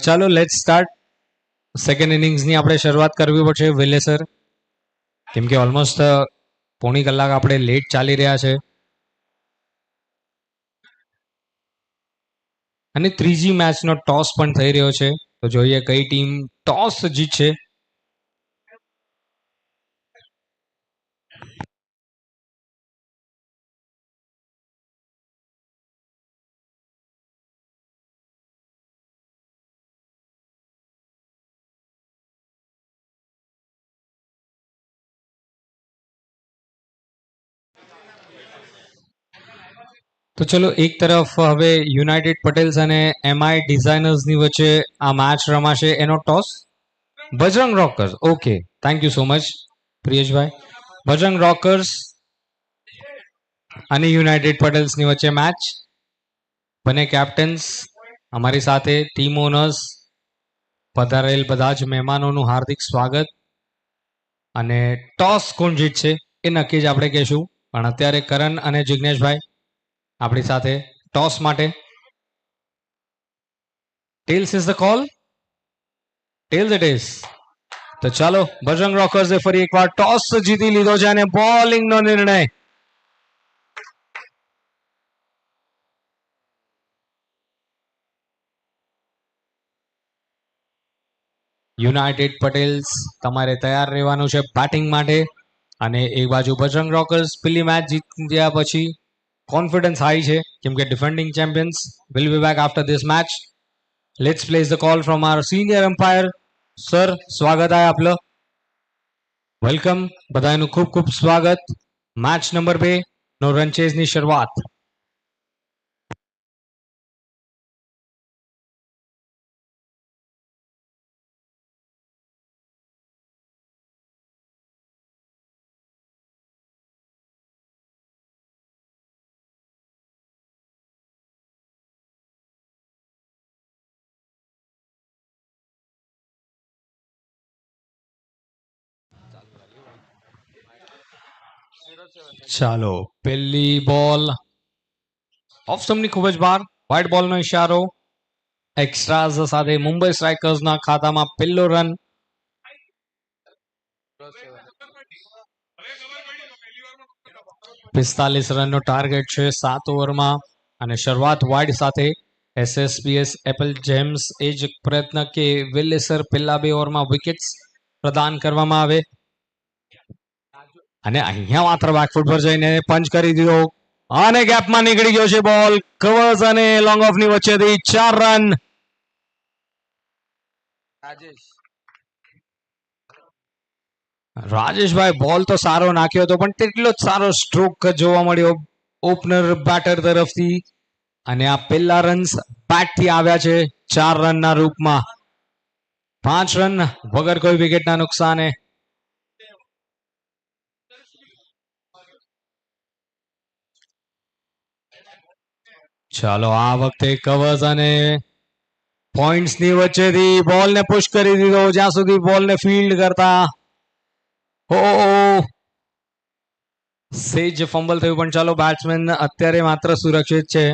ચાલો લેટ સ્ટાર્ટ. સેકન્ડ ઇનિંગ્સની આપણે શરૂઆત કરવી પડશે વેલેસર, કેમ કે ઓલમોસ્ટ પોણી કલાક આપણે લેટ ચાલી રહ્યા છે. અને ત્રીજી મેચનો ટોસ પણ થઈ રહ્યો છે. તો જોઈએ કઈ ટીમ ટોસ જીતશે. તો ચલો એક તરફ હવે યુનાઇટેડ પટેલ્સ અને એમઆઈ ડિઝાઇનર્સની વચ્ચે આ મેચ રમાશે. એનો toss Bajrang Rockers. Okay, thank you so much Priyeshbhai. Bajrang Rockers અને યુનાઇટેડ પટેલ્સની વચ્ચે મેચ. બંને કેપ્ટન્સ અમારી સાથે, ટીમ ઓનર્સ, પધારેલ બધા જ મહેમાનોનું હાર્દિક સ્વાગત. અને ટોસ કોણ જીતશે એ નક્કી જ આપણે કહેશું. પણ અત્યારે કરણ અને જિગ્નેશભાઈ આપણી સાથે ટોસ માટે. Tails is the call. Tails it is. તો ચાલો બજરંગ રોકર્સે ફરી એકવાર ટોસ જીતી લીધો છે અને બોલિંગનો નિર્ણય. યુનાઇટેડ પટેલ્સ તમારે તૈયાર રહેવાનું છે બેટિંગ માટે. અને એક બાજુ બજરંગ રોકર્સ પેલી મેચ જીત્યા પછી કોન્ફિડન્સ હાઈ છે, કેમ કે defending champions will be back after this match. Let's place the call from our senior umpire. Sir, સ્વાગत आहे आपलं. વેલકમ. બધાનું ખૂબ ખૂબ સ્વાગત. મેચ નંબર 2 નો રનચેઝની શરૂઆત. ચાલો પહેલી બોલ ઓફ સ્ટમ્પની ખૂબ જ બહાર. વ્હાઇટ બોલનો ઇશારો. એક્સ્ટ્રાઝ સાથે મુંબઈ સ્ટ્રાઇકર્સના ખાતામાં પહેલો રન. 45 રનનો ટાર્ગેટ છે 7 ઓવરમાં અને શરૂઆત વાઇડ સાથે SSPS એપલ જેમ્સ એ જ પ્રયત્ન કે વિલેસર પહેલા 2 ઓવરમાં વિકેટ્સ પ્રદાન કરવામાં આવે અને અહીંયા માત્ર બેકફૂટ પર જઈને પંચ કરી દીધો અને ગેપમાં નીકળી ગયો છે બોલ કવર્સ અને લોંગ ઓફની વચ્ચેથી 4 રન. રાજેશભાઈ બોલ તો સારો નાખ્યો હતો પણ તેટલો જ સારો સ્ટ્રોક જોવા મળ્યો ઓપનર બેટર તરફથી અને આ પહેલા રન્સ બેટથી આવ્યા છે 4 રનના રૂપમાં. 5 રન વગર કોઈ વિકેટના નુકસાને. ચાલો આ વખતે કવર્સ અને પોઈન્ટ્સની વચ્ચેથી બોલને પુશ કરી દીધો જ્યાં સુધી બોલને ફિલ્ડ કરતા સેજ ફંબલ થયું પણ ચાલો બેટ્સમેન અત્યારે માત્ર સુરક્ષિત છે.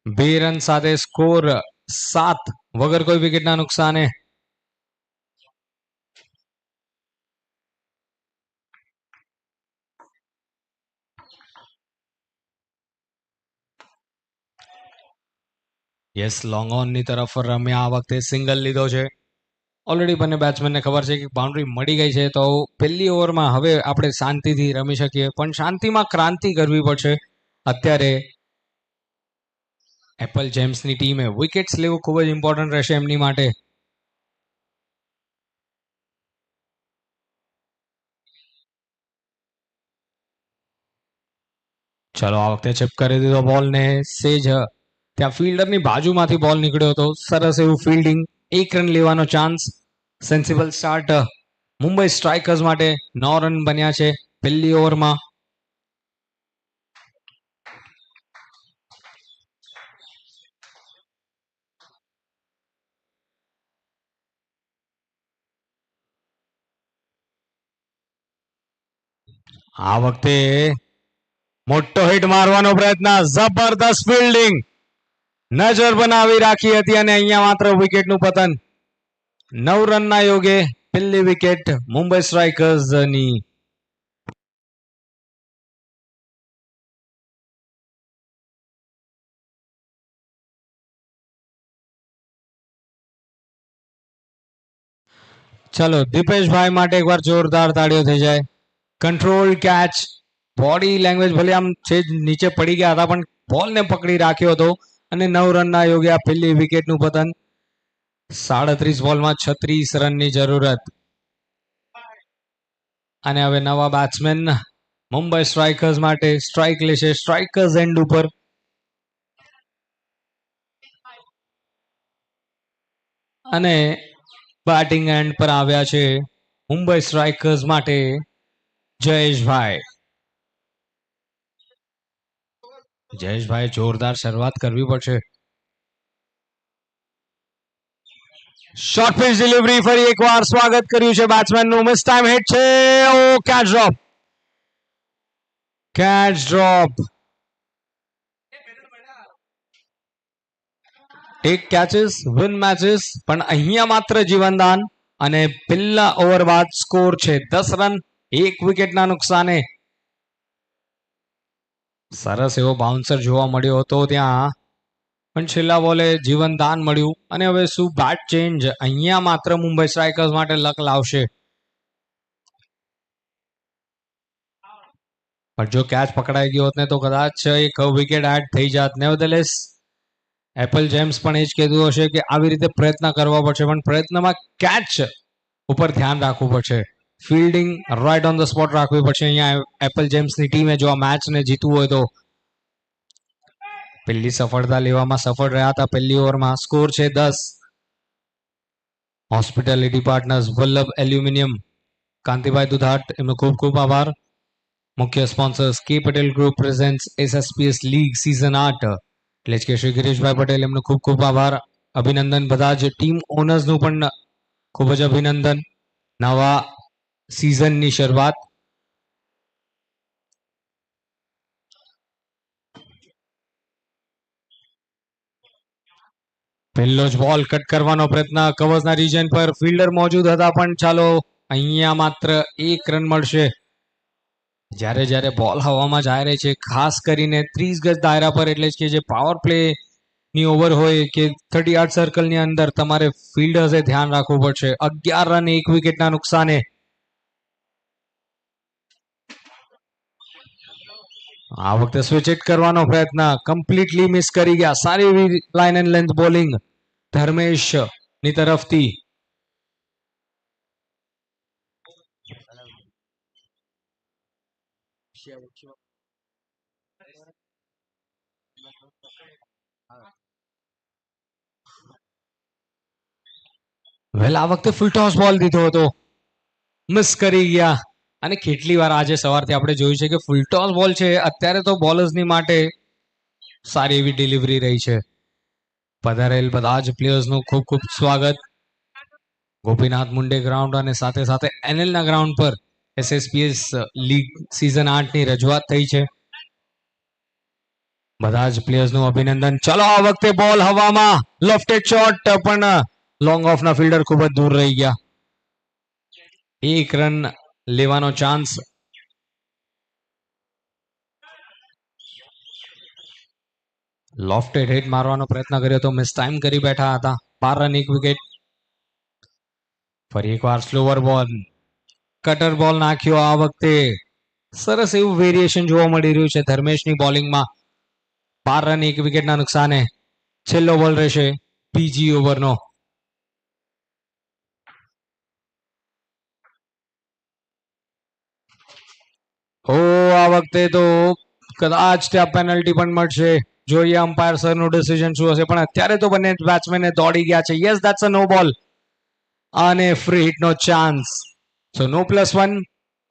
2 રન સાથે સ્કોર 7 વગર કોઈ વિકેટના નુકસાને. યસ લોંગ ઓન ની તરફ રમ્યા આ વખતે સિંગલ લીધો છે. ઓલરેડી બંને બેટ્સમેનને ખબર છે કે બાઉન્ડ્રી મળી ગઈ છે તો પહેલી ઓવરમાં હવે આપણે શાંતિથી રમી શકીએ પણ શાંતિમાં ક્રાંતિ કરવી પડશે. અત્યારે એપલ જેમ્સની ટીમે વિકેટ્સ લેવું ખૂબ જ ઇમ્પોર્ટન્ટ રહેશે એમની માટે. ચલો આ વખતે ચેપ કરી દીધો બોલને સેજ ત્યાં ફિલ્ડરની બાજુમાંથી બોલ નીકળ્યો હતો સરસ એવું ફિલ્ડિંગ 1 રન લેવાનો chance. Sensible start Mumbai strikers માટે 9 રન બન્યા છે પહેલી ઓવરમાં. આ વખતે મોટો હિટ મારવાનો પ્રયત્ન જબરદસ્ત ફિલ્ડિંગ નજર બનાવી રાખી હતી અને અહીંયા માત્ર વિકેટનું પતન. 9 રનના યોગે પહેલી વિકેટ મુંબઈ સ્ટ્રાઇકર્સની. ચલો દીપેશભાઈ માટે એકવાર જોરદાર તાળીઓ થઈ જાય. કંટ્રોલ કેચ બોડી લેંગ્વેજ ભલે આમ છે નીચે પડી ગયા હતા પણ બોલને પકડી રાખ્યો હતો અને 9 રનના યોગે આ પહેલી વિકેટનું પતન. 37 બોલમાં 36 રનની જરૂરત અને હવે નવા બેટ્સમેન મુંબઈ સ્ટ્રાઇકર્સ માટે સ્ટ્રાઇક લેશે સ્ટ્રાઇકર્સ એન્ડ ઉપર. અને બેટિંગ એન્ડ પર આવ્યા છે મુંબઈ સ્ટ્રાઇકર્સ માટે જયેશભાઈ. જયેશભાઈ જોરદાર શરૂઆત કરવી પડશે. શોર્ટ પિચ ડિલિવરી ફરી એકવાર સ્વાગત કર્યું છે બેટ્સમેનનું. મિસ ટાઈમ હિટ છે. ઓ કેચ ડ્રોપ કેચ ડ્રોપ. એક કેચેસ વિન મેચેસ પણ અહીંયા માત્ર જીવનદાન અને પહેલા ઓવર બાદ સ્કોર છે 10 રન 1 વિકેટના નુકસાને. સરસ એવો બાઉન્સર જોવા મળ્યો હતો ત્યાં પણ છેલ્લા બોલે જીવનદાન મળ્યું અને હવે શું બેટ ચેન્જ અહીંયા માત્ર મુંબઈ સ્ટ્રાઇકર્સ માટે લક લાવશે. પણ જો કેચ પકડાઈ ગયો હોત ને તો કદાચ એક વિકેટ એડ થઈ જાત. નેવરધેલેસ એપલ જેમ્સ પણ એ જ કહેતું હશે કે આવી રીતે પ્રયત્ન કરવા પડશે પણ પ્રયત્નમાં કેચ ઉપર ધ્યાન રાખવું પડશે. Fielding right on the spot રાખવી પડશે અહીંયા એપલ જેમ્સની ટીમે જો આ મેચને જીતવું હોય તો. પહેલી સફળતા લેવામાં સફળ રહ્યા હતા પહેલી ઓવરમાં. સ્કોર છે 10. Hospitality partners Vallabh aluminium Kantibhai Dudhat એમનો ખૂબ ખૂબ આભાર. મુખ્ય sponsors K Patel group presents SSPS league season 8 એટલે કે શ્રી ગિરીશભાઈ પટેલ એમનો ખૂબ ખૂબ આભાર. અભિનંદન બધા જ ટીમ ઓનર્સનું પણ ખૂબ જ અભિનંદન. નવા સિઝનની શરૂઆત. પહેલો જ બોલ કટ કરવાનો પ્રયત્ન કવર્સના રિજન પર ફિલ્ડર મોજૂદ હતા પણ ચાલો અહીંયા માત્ર 1 રન મળશે. જ્યારે જ્યારે બોલ હવામાં જાય રહી છે, ખાસ કરીને 30 ગજ દાયરા પર, એટલે કે જે પાવર પ્લે ની ઓવર હોય કે 38 સર્કલની અંદર તમારે ફિલ્ડર્સે ધ્યાન રાખવું પડશે. 11 રન 1 વિકેટના નુકસાને. આ વખતે સ્વિચ હિટ કરવાનો પ્રયત્ન કમ્પ્લીટલી મિસ કરી ગયા. સારી એવી line and length bowling Dharmesh ની તરફથી. વેલ આ વખતે ફૂલ ટોસ બોલ દીધો હતો, મિસ કરી ગયા. અને કેટલી વાર આજે સવારથી આપણે જોયું છે કે ફૂલ ટોસ બોલ છે, અત્યારે તો બોલર્સની માટે સારી એવી ડિલિવરી રહી છે. પધારેલ બધા જ પ્લેયર્સનું ખૂબ ખૂબ સ્વાગત. ગોપીનાથ મુંડે ગ્રાઉન્ડ અને સાથે સાથે NL ના ગ્રાઉન્ડ પર SSPS લીગ સીઝન 8 ની રજૂઆત થઈ છે. બધા જ પ્લેયર્સનું અભિનંદન. ચલો આ વખતે બોલ હવામાં, લોફ્ટેડ શોટ, પણ લોંગ ઓફ ના ફિલ્ડર ખૂબ જ દૂર રહી ગયા. 1 રન લેવાનો ચાન્સ. લોફ્ટેડ હિટ મારવાનો પ્રયત્ન કર્યો તો મિસ ટાઈમ કરી બેઠા હતા. 12 રન 1 વિકેટ. ફરી એકવાર સ્લોવર બોલ, કટર બોલ નાખ્યો. આ વખતે સરસ એવું વેરિએશન જોવા મળી રહ્યું છે ધર્મેશની બોલિંગમાં. 12 રન 1 વિકેટના નુકસાને. છેલ્લો બોલ રહેશે બીજી ઓવરનો. આ વખતે તો કદાચ ત્યાં પેનલ્ટી પણ મળશે. જોઈએ અમ્પાયર સરનું ડિસિઝન શું હશે, પણ અત્યારે તો બંને બેટ્સમેન દોડી ગયા છે. યસ, ધેટ્સ અ નો બોલ અને ફ્રી હિટનો ચાન્સ. સો નો +1,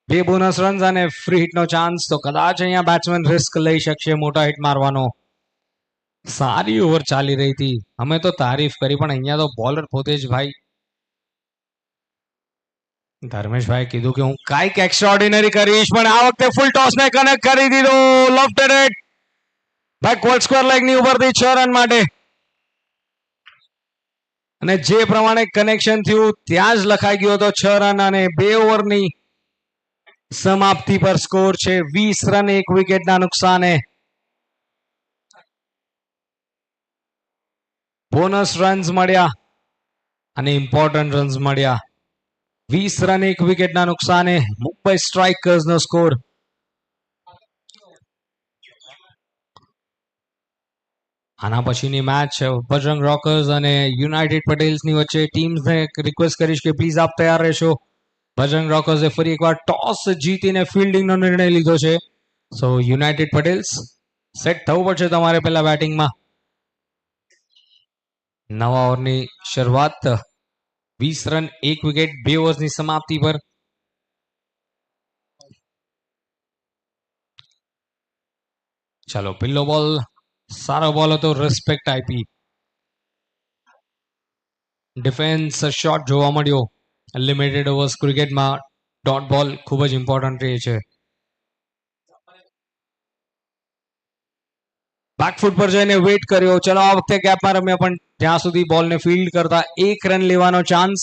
2 બોનસ રન્સ અને ફ્રી હિટનો ચાન્સ. તો કદાચ અહીંયા બેટ્સમેન રિસ્ક લઈ શકશે મોટા હિટ મારવાનો. સારી ઓવર ચાલી રહી હતી, અમે તો તારીફ કરી, પણ અહીંયા તો બોલર પોતે જ ભાઈ ધર્મેશભાઈ કીધું કે હું કાંઈક એક્સ્ટ્રાઓર્ડિનરી કરીશ, પણ આ વખતે ફૂલ ટોસને કનેક્ટ કરી દીધો. લોફ્ટેડ હિટ બેકવર્ડ સ્ક્વેર લેગની ઉપરથી 6 રન માટે. અને જે પ્રમાણે કનેક્શન થયું ત્યાં જ લખાઈ ગયો હતો 6 રન, અને 2 ઓવરની સમાપ્તિ પર સ્કોર છે 20 રન 1 વિકેટના નુકસાને. બોનસ રન્સ મળ્યા અને ઇમ્પોર્ટન્ટ રન્સ મળ્યા. 20 રન 1 વિકેટના નુકસાને મુંબઈ સ્ટ્રાઇકર્સનો સ્કોર. આના પછીની મેચ બજરંગ રોકર્સ અને યુનાઇટેડ પટેલ્સની વચ્ચે. ટીમ્સને રિક્વેસ્ટ કરીશ કે પ્લીઝ આપ તૈયાર રહેશો. બજરંગ રોકર્સે ફરી એકવાર ટોસ જીતીને ફિલ્ડિંગનો નિર્ણય લીધો છે. સો યુનાઇટેડ પટેલ્સ સેટ થવું પડશે તમારે પહેલા બેટિંગમાં. નવા ઓવરની શરૂઆત 20 રન 1 વિકેટ 2 ઓવર્સની સમાપ્તિ પર. ચાલો પહેલો બોલ સારો બોલ હતો, રિસ્પેક્ટ આપી. ડિફેન્સ શોટ જોવા મળ્યો. લિમિટેડ ઓવર્સ ક્રિકેટમાં ડોટ બોલ ખૂબ જ ઇમ્પોર્ટન્ટ રહે છે. બેકફૂટ પર જઈને વેઇટ કર્યો. ચલો આ વખતે ગેપમાં રમ્યા, પણ જ્યાં સુધી બોલને ફિલ્ડ કરતા 1 રન લેવાનો ચાન્સ.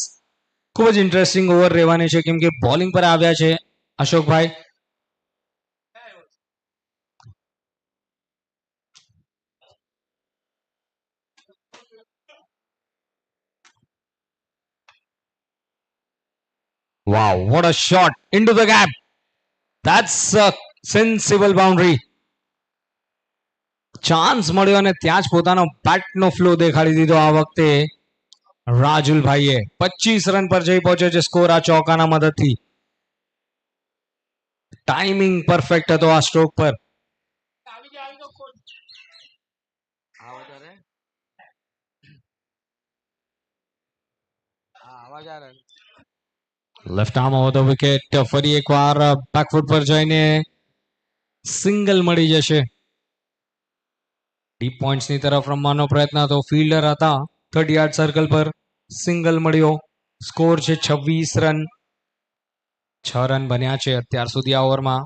ખૂબ જ ઇન્ટરેસ્ટિંગ ઓવર રહેવાની છે, કેમ કે બોલિંગ પર આવ્યા છે અશોકભાઈ. Wow, what a shot into the gap. That's a sensible boundary. Chance મળ્યો અને ત્યાં જ પોતાનો બેટનો ફ્લો દેખાડી દીધો. આ વખતે રાજુલભાઈએ 25 રન પર જઈ પહોંચ્યો છે સ્કોર આ ચોકાના મદદથી. ટાઈમિંગ પરફેક્ટ હતો આ સ્ટ્રોક પર. Left arm over the wicket. ફરી એકવાર બેકફૂટ પર જઈને સિંગલ મળી જશે. ડીપ પોઈન્ટ્સની તરફ રમવાનો પ્રયત્ન તો ફિલ્ડર હતા 38 સર્કલ પર. સિંગલ મળ્યો. સ્કોર છે 26 રન. 6 રન બન્યા છે અત્યાર સુધી આ ઓવરમાં.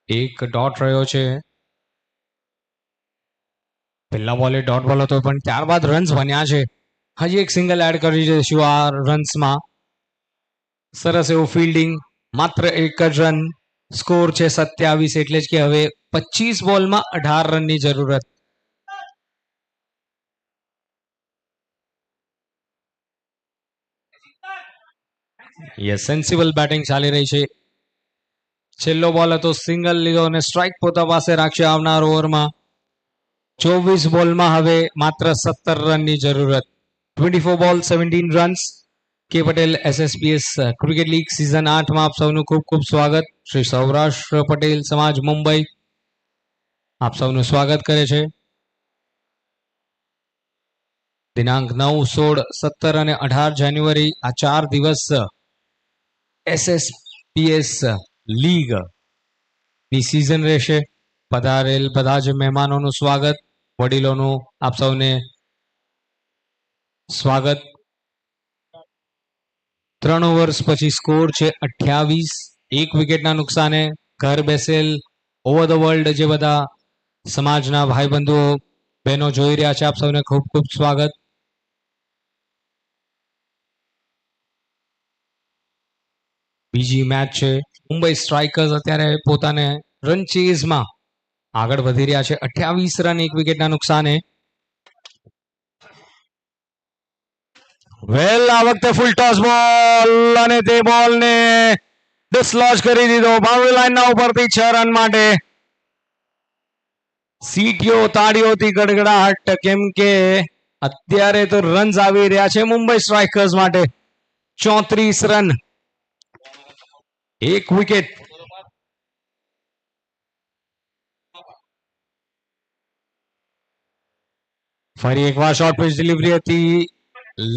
એક ડોટ રહ્યો છે. પહેલા બોલે ડોટ બોલ હતો, પણ ત્યારબાદ રન્સ બન્યા છે. હજી એક સિંગલ એડ કરી દઈશું આ રન્સમાં. સરસ એવું ફિલ્ડિંગ માત્ર એક જ રન સ્કોર છે 27, એટલે જ કે હવે 25 બોલમાં 18 રનની જરૂરત. યસ, સેન્સિબલ બેટિંગ ચાલી રહી છે. છેલ્લો બોલ હતો, સિંગલ લીધો અને સ્ટ્રાઇક પોતા પાસે રાખશે આવનાર ઓવરમાં. 24 બોલમાં હવે માત્ર 17 રનની જરૂરત. 24 બોલ 17 runs. K Patel SSPS cricket league season 8માં આપ સૌનું ખૂબ ખૂબ સ્વાગત. શ્રી સૌરાષ્ટ્ર પટેલ સમાજ મુંબઈ આપ સૌનું સ્વાગત કરે છે. દિનાંક 9, 16, 17 અને 18 જાન્યુઆરી આ 4 દિવસ SSPS લીગ ની સિઝન રહેશે. પધારેલ બધા જ મહેમાનોનું સ્વાગત, વડીલોનું આપ સૌને સ્વાગત. 3 ઓવર્સ પછી સ્કોર છે 28, 1 વિકેટના નુકસાને. ઘર બેસેલ ઓવર ધ વર્લ્ડ જે બધા સમાજના ભાઈબંધુઓ બહેનો જોઈ રહ્યા છે, આપ સૌને ખૂબ ખૂબ સ્વાગત. બીજી મેચ છે. મુંબઈ સ્ટ્રાઇકર્સ અત્યારે પોતાને રન ચેઝમાં આગળ વધી રહ્યા છે. 28 રન 1 વિકેટના નુકસાને. વેલ, આ વખતે ફૂલ ટોસ બોલ અને તે બોલને ડિસલોજ કરી દીધો બાઉન્ડ્રી લાઈનના ઉપરથી 6 રન માટે. સીટીઓ તાળીઓથી ગડગડાહટ, કેમ કે અત્યારે તો રન્સ આવી રહ્યા છે મુંબઈ સ્ટ્રાઇકર્સ માટે. 34 રન, 1 વિકેટ. ફરી એકવાર શોર્ટ પિચ ડિલિવરી હતી,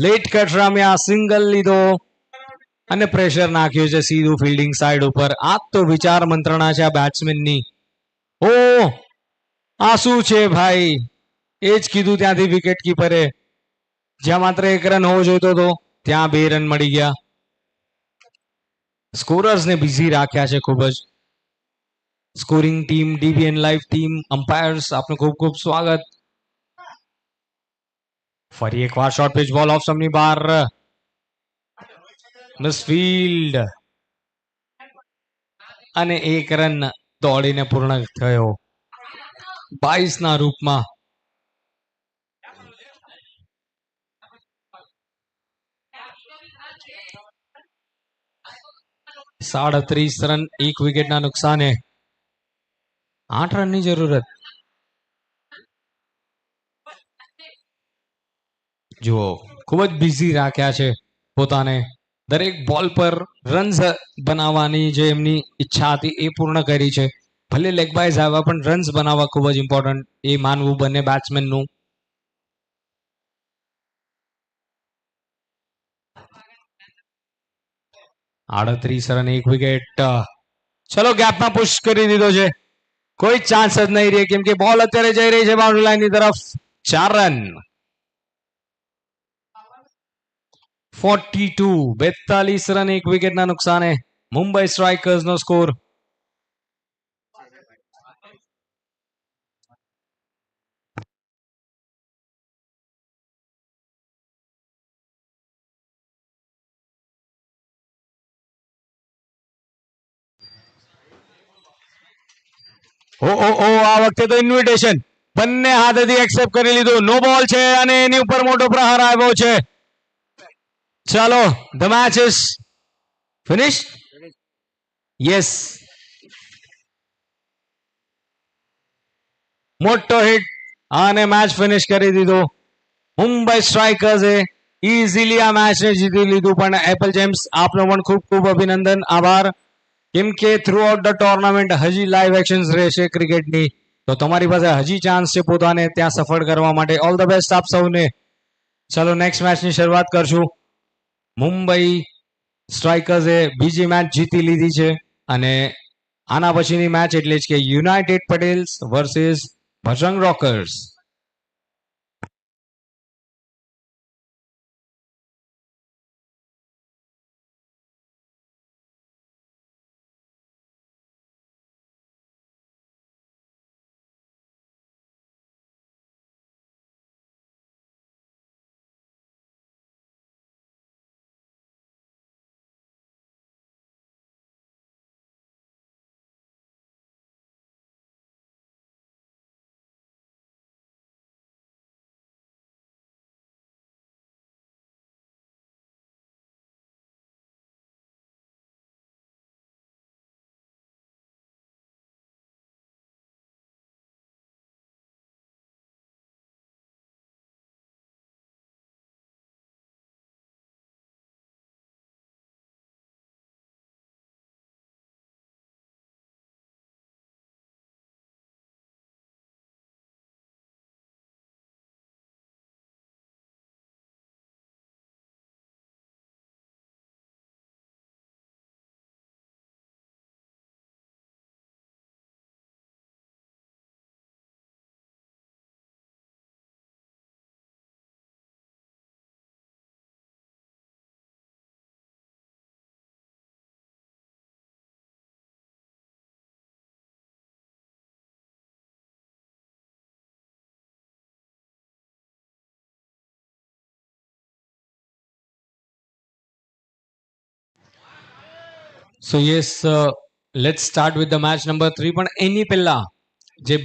લેટ કટ રમ્યા, સિંગલ લીધો અને પ્રેશર નાખ્યું છે સીધું ફિલ્ડિંગ સાઈડ ઉપર. આ તો વિચાર મંત્રણા છે આ બેટ્સમેનની. ઓ, આ શું છે ભાઈ? એ જ કીધું ત્યાંથી વિકેટ કીપરે, જ્યાં માત્ર 1 રન હોવો જોઈતો હતો ત્યાં 2 રન મળી ગયા. સ્કોરર્સને બિઝી રાખ્યા છે ખૂબ જ. Scoring team, DBN live team, અમ્પાયર્સ, આપનું ખૂબ ખૂબ સ્વાગત. ફરી એકવાર શોર્ટ પિચ બોલ ઓફ સ્ટમ્પની બહાર, મિસફિલ્ડ અને 1 રન દોડીને પૂર્ણ થયો 22 ના રૂપમાં. સાડત્રીસ રન 1 વિકેટના નુકસાને, 8 રનની જરૂરત. જુઓ, ખૂબ જ બિઝી રાખ્યા છે પોતાને. દરેક બોલ પર રન્સ બનાવવાની જે એમની ઈચ્છા હતી એ પૂર્ણ કરી છે. ભલે લેગ બાયઝ આવ્યા પણ રન્સ બનાવવા ખૂબ જ ઇમ્પોર્ટન્ટ એ માનવું બંને બેટ્સમેનનું. આડત્રીસ રન 1 વિકેટ. ચલો, ગેપમાં પુશ કરી દીધો છે. કોઈ ચાન્સ જ નહીં રહે, કેમ કે બોલ અત્યારે જઈ રહી છે બાઉન્ડ્રી લાઈનની તરફ. 4 રન. 42 રન 1 વિકેટના નુકસાને. મુંબઈ સ્ટ્રાઇકર્સનો સ્કોર. આ વખતે તો ઇન્વિટેશન બંને હાથેથી એક્સેપ્ટ કરી લીધું. નો બોલ છે અને એની ઉપર મોટો પ્રહાર આવ્યો છે. ચાલો, the match is finish. Yes, મોટો હિટ અને મેચ ફિનિશ કરી દીધો. મુંબઈ સ્ટ્રાઇકર્સે ઇઝીલી આ મેચને જીતી લીધું. પણ એપલ જેમ્સ, આપનો પણ ખૂબ ખૂબ અભિનંદન, આભાર. કેમ કે થ્રુ આઉટ ધ ટુર્નામેન્ટ હજી લાઈવ એક્શન્સ રહેશે ક્રિકેટની, તો તમારી પાસે હજી ચાન્સ છે પોતાને ત્યાં સફળ કરવા માટે. ઓલ ધ બેસ્ટ આપ સૌને. ચાલો, નેક્સ્ટ મેચની શરૂઆત કરશું. મુંબઈ સ્ટ્રાઇકર્સે બીજી મેચ જીતી લીધી છે અને આના પછીની મેચ એટલે જ કે United Patels versus Bajrang Rockers. So yes let's start with the match number 3 પણ એની પહેલા જે